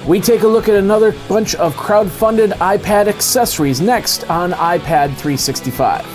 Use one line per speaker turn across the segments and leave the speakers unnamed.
We take a look at another bunch of crowdfunded iPad accessories next on iPad 365.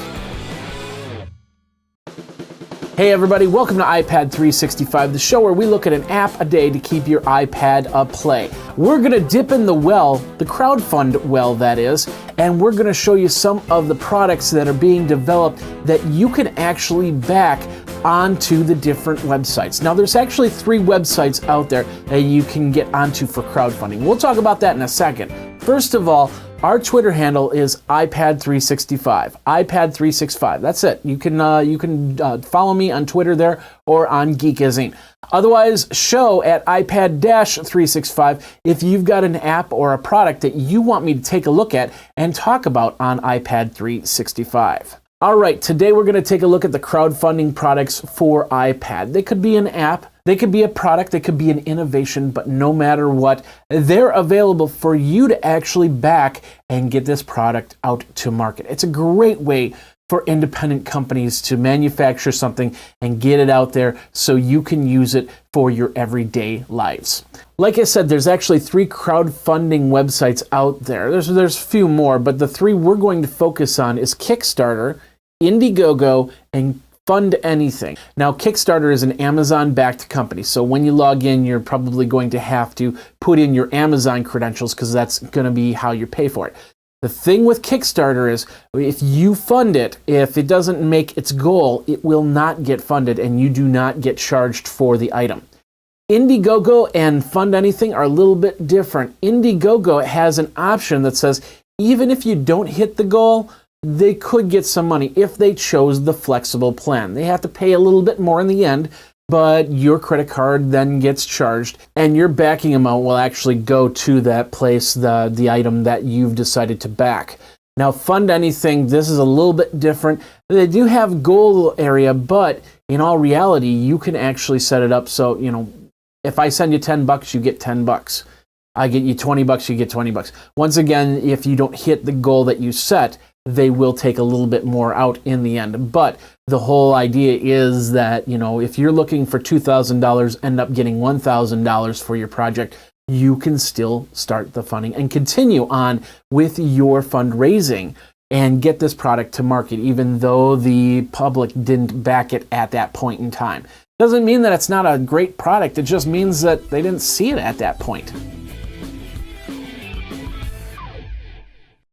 Hey everybody, welcome to iPad 365, the show where we look at an app a day to keep your iPad aplay. We're going to dip in the well, the crowdfund well that is, and we're going to show you some of the products that are being developed that you can actually back onto the different websites. Now there's actually 3 websites out there that you can get onto for crowdfunding. We'll talk about that in a second. First of all, our Twitter handle is iPad365. iPad365. That's it. You can follow me on Twitter there or on Geekazine. Otherwise, show at iPad-365 if you've got an app or a product that you want me to take a look at and talk about on iPad 365. All right, today we're going to take a look at the crowdfunding products for iPad. They could be an app, they could be a product, they could be an innovation, but no matter what, they're available for you to actually back and get this product out to market. It's a great way for independent companies to manufacture something and get it out there so you can use it for your everyday lives. Like I said, there's actually 3 crowdfunding websites out there. There's a few more, but the 3 we're going to focus on is Kickstarter, Indiegogo, and Fund Anything. Now, Kickstarter is an Amazon-backed company, so when you log in, you're probably going to have to put in your Amazon credentials because that's going to be how you pay for it. The thing with Kickstarter is if you fund it, if it doesn't make its goal, it will not get funded and you do not get charged for the item. Indiegogo and Fund Anything are a little bit different. Indiegogo has an option that says even if you don't hit the goal, they could get some money if they chose the flexible plan. They have to pay a little bit more in the end, but your credit card then gets charged and your backing amount will actually go to that place, the item that you've decided to back. Now, Fund Anything, this is a little bit different. They do have goal area, but in all reality, you can actually set it up so, if I send you $10, you get $10. I get you $20, you get $20. Once again, if you don't hit the goal that you set, they will take a little bit more out in the end. But the whole idea is that, if you're looking for $2,000, end up getting $1,000 for your project, you can still start the funding and continue on with your fundraising and get this product to market, even though the public didn't back it at that point in time. Doesn't mean that it's not a great product. It just means that they didn't see it at that point.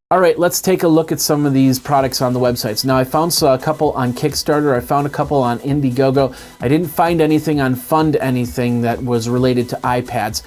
All right, let's take a look at some of these products on the websites. Now, I found a couple on Kickstarter. I found a couple on Indiegogo. I didn't find anything on Fund Anything that was related to iPads.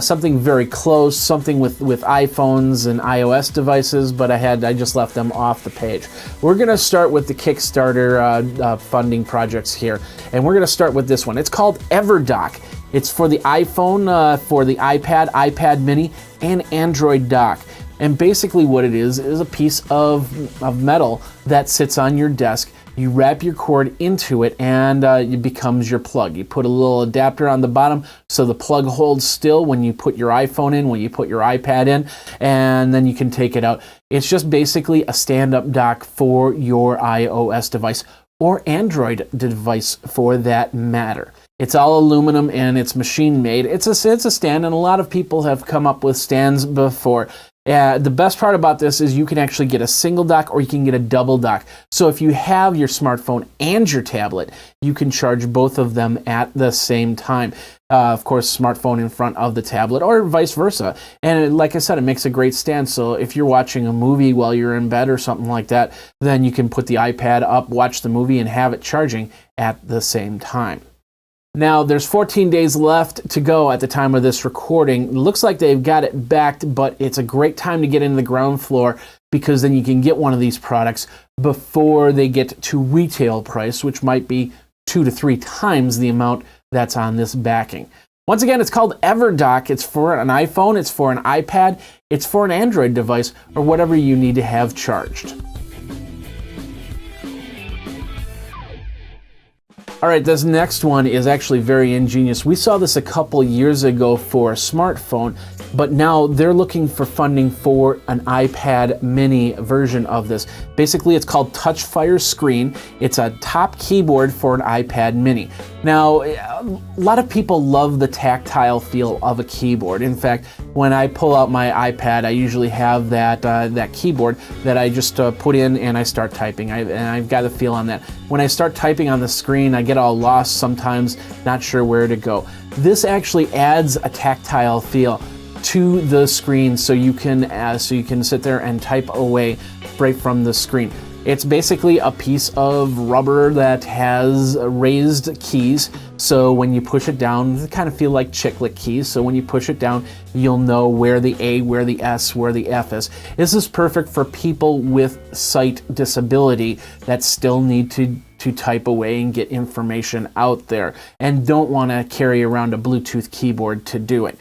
Something very close, something with iPhones and iOS devices, but I just left them off the page. We're going to start with the Kickstarter funding projects here, and we're going to start with this one. It's called Everdock. It's for the iPhone, for the iPad, iPad mini, and Android dock. And basically what it is a piece of metal that sits on your desk. You wrap your cord into it and it becomes your plug. You put a little adapter on the bottom so the plug holds still when you put your iPhone in, when you put your iPad in, and then you can take it out. It's just basically a stand-up dock for your iOS device or Android device for that matter. It's all aluminum and it's machine made. It's a stand, and a lot of people have come up with stands before. The best part about this is you can actually get a single dock or you can get a double dock. So if you have your smartphone and your tablet, you can charge both of them at the same time. Of course, smartphone in front of the tablet or vice versa. And like I said, it makes a great stand. So if you're watching a movie while you're in bed or something like that, then you can put the iPad up, watch the movie, and have it charging at the same time. Now, there's 14 days left to go at the time of this recording. It looks like they've got it backed, but it's a great time to get into the ground floor because then you can get one of these products before they get to retail price, which might be 2 to 3 times the amount that's on this backing. Once again, it's called Everdock. It's for an iPhone, it's for an iPad, it's for an Android device, or whatever you need to have charged. All right, this next one is actually very ingenious. We saw this a couple years ago for a smartphone, but now they're looking for funding for an iPad mini version of this. Basically, it's called Touchfire Screen. It's a top keyboard for an iPad mini. Now, a lot of people love the tactile feel of a keyboard. In fact, when I pull out my iPad, I usually have that keyboard that I just put in and I start typing. And I've got a feel on that. When I start typing on the screen, I get all lost sometimes, not sure where to go. This actually adds a tactile feel to the screen, so you can sit there and type away right from the screen. It's basically a piece of rubber that has raised keys, so when you push it down, they kind of feel like chiclet keys, so when you push it down, you'll know where the A, where the S, where the F is. This is perfect for people with sight disability that still need to type away and get information out there and don't want to carry around a Bluetooth keyboard to do it.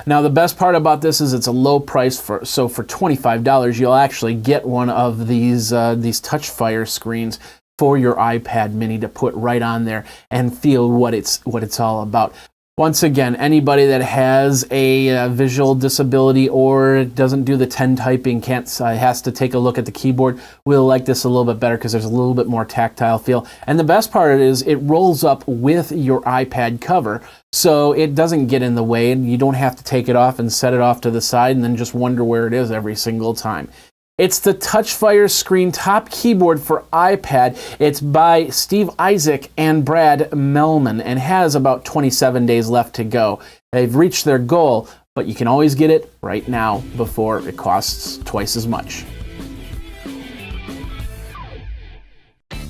Now, the best part about this is it's a low price, so for $25 you'll actually get one of these Touchfire screens for your iPad mini to put right on there and feel what it's all about. Once again, anybody that has a visual disability or doesn't do the 10 typing, has to take a look at the keyboard, will like this a little bit better because there's a little bit more tactile feel. And the best part is it rolls up with your iPad cover, so it doesn't get in the way and you don't have to take it off and set it off to the side and then just wonder where it is every single time. It's the Touchfire Screen top keyboard for iPad. It's by Steve Isaac and Brad Melman and has about 27 days left to go. They've reached their goal, but you can always get it right now before it costs twice as much.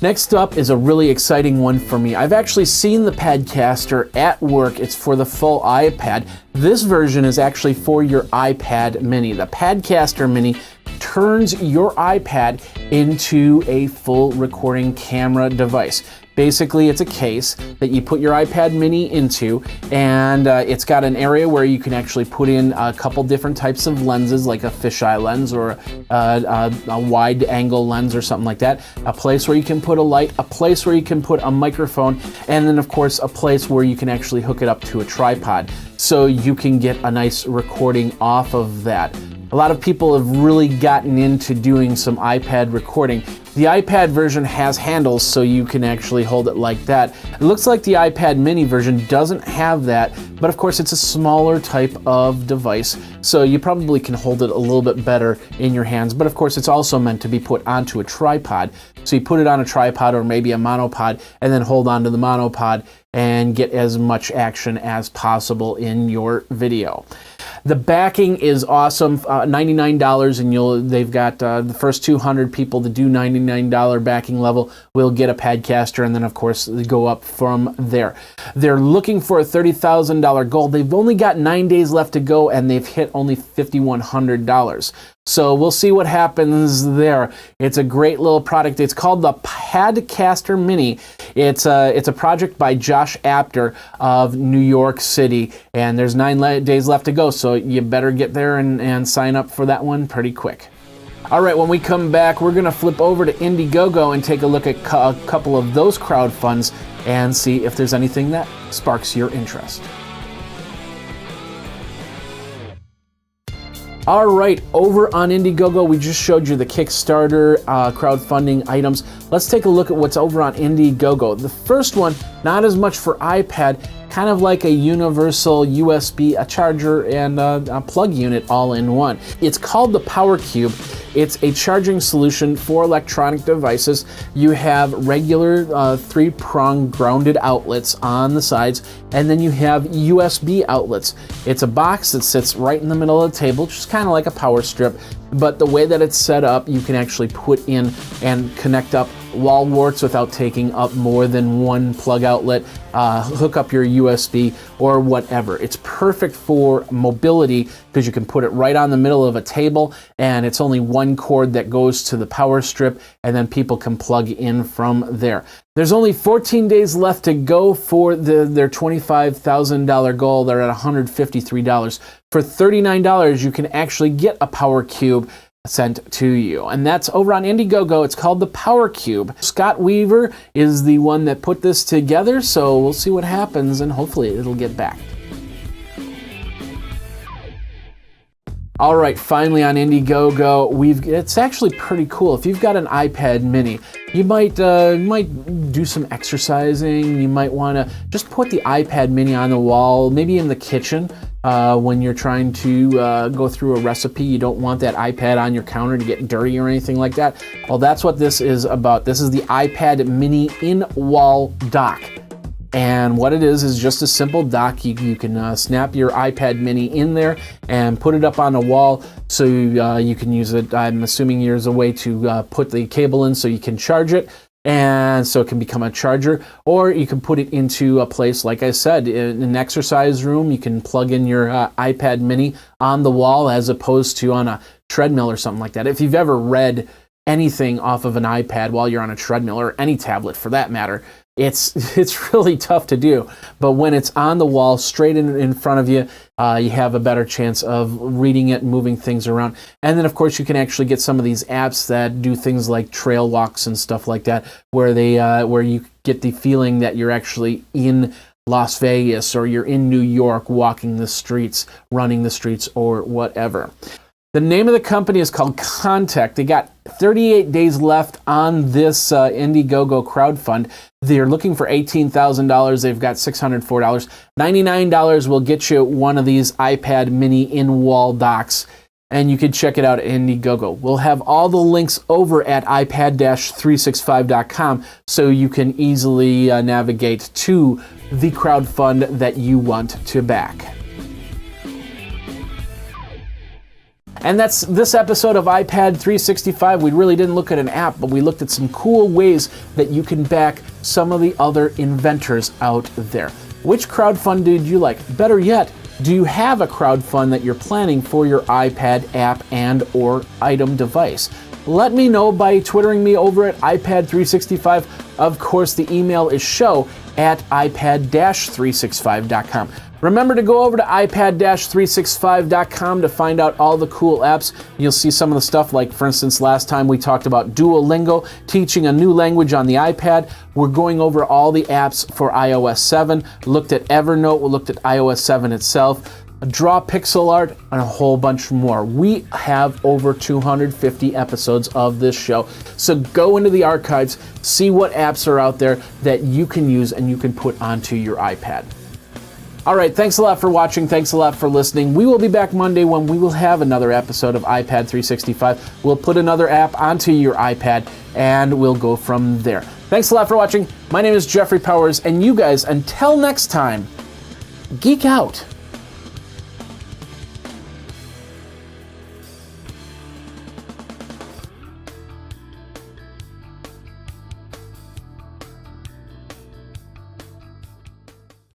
Next up is a really exciting one for me. I've actually seen the Padcaster at work. It's for the full iPad. This version is actually for your iPad mini. The Padcaster mini turns your iPad into a full recording camera device. Basically, it's a case that you put your iPad mini into, and it's got an area where you can actually put in a couple different types of lenses, like a fisheye lens or a wide angle lens or something like that, a place where you can put a light, a place where you can put a microphone, and then of course a place where you can actually hook it up to a tripod so you can get a nice recording off of that. A lot of people have really gotten into doing some iPad recording. The iPad version has handles, so you can actually hold it like that. It looks like the iPad mini version doesn't have that, but of course it's a smaller type of device, so you probably can hold it a little bit better in your hands. But of course it's also meant to be put onto a tripod. So you put it on a tripod or maybe a monopod and then hold onto the monopod and get as much action as possible in your video. The backing is awesome, $99, and they've got the first 200 people to do $99 backing level will get a Padcaster, and then of course they go up from there. They're looking for a $30,000 goal. They've only got 9 days left to go, and they've hit only $5,100. So we'll see what happens there. It's a great little product. It's called the Padcaster Mini. It's a project by Josh Apter of New York City, and there's 9 days left to go, so you better get there and sign up for that one pretty quick. All right, when we come back, we're going to flip over to Indiegogo and take a look at a couple of those crowdfunds and see if there's anything that sparks your interest. All right, over on Indiegogo, we just showed you the Kickstarter crowdfunding items. Let's take a look at what's over on Indiegogo. The first one, not as much for iPad, kind of like a universal USB, a charger, and a plug unit all in one. It's called the PowerQube. It's a charging solution for electronic devices. You have regular 3-prong grounded outlets on the sides, and then you have USB outlets. It's a box that sits right in the middle of the table, just kind of like a power strip, but the way that it's set up, you can actually put in and connect up wall warts without taking up more than one plug outlet, hook up your USB or whatever. It's perfect for mobility because you can put it right on the middle of a table, and it's only one cord that goes to the power strip, and then people can plug in from there. There's only 14 days left to go for their $25,000 goal. They're at $153. For $39, you can actually get a PowerQube sent to you, and that's over on Indiegogo. It's called the PowerQube. Scott Weaver is the one that put this together, so we'll see what happens, and hopefully it'll get backed. All right, finally on Indiegogo, it's actually pretty cool. If you've got an iPad mini, you might do some exercising. You might want to just put the iPad mini on the wall, maybe in the kitchen when you're trying to go through a recipe. You don't want that iPad on your counter to get dirty or anything like that. Well, that's what this is about. This is the iPad mini in-wall dock. And what it is just a simple dock. You can snap your iPad mini in there and put it up on a wall so you can use it. I'm assuming there's a way to put the cable in so you can charge it, and so it can become a charger, or you can put it into a place, like I said, in an exercise room. You can plug in your iPad mini on the wall as opposed to on a treadmill or something like that. If you've ever read anything off of an iPad while you're on a treadmill, or any tablet for that matter, it's really tough to do. But when it's on the wall straight in front of you, you have a better chance of reading it and moving things around. And then of course you can actually get some of these apps that do things like trail walks and stuff like that, where you get the feeling that you're actually in Las Vegas or you're in New York walking the streets, running the streets, or whatever. The name of the company is called Contact. They got 38 days left on this Indiegogo crowdfund. They're looking for $18,000. They've got $604. $99 will get you one of these iPad mini in-wall docks, and you can check it out at Indiegogo. We'll have all the links over at iPad-365.com so you can easily navigate to the crowdfund that you want to back. And that's this episode of iPad 365. We really didn't look at an app, but we looked at some cool ways that you can back some of the other inventors out there. Which crowdfund did you like? Better yet, do you have a crowdfund that you're planning for your iPad app and or item device? Let me know by twittering me over at iPad 365. Of course, the email is show@ipad-365.com. Remember to go over to iPad-365.com to find out all the cool apps. You'll see some of the stuff, like, for instance, last time we talked about Duolingo, teaching a new language on the iPad. We're going over all the apps for iOS 7, looked at Evernote, we looked at iOS 7 itself, Draw Pixel Art, and a whole bunch more. We have over 250 episodes of this show. So go into the archives, see what apps are out there that you can use and you can put onto your iPad. All right, thanks a lot for watching. Thanks a lot for listening. We will be back Monday when we will have another episode of iPad 365. We'll put another app onto your iPad, and we'll go from there. Thanks a lot for watching. My name is Jeffrey Powers, and you guys, until next time, geek out.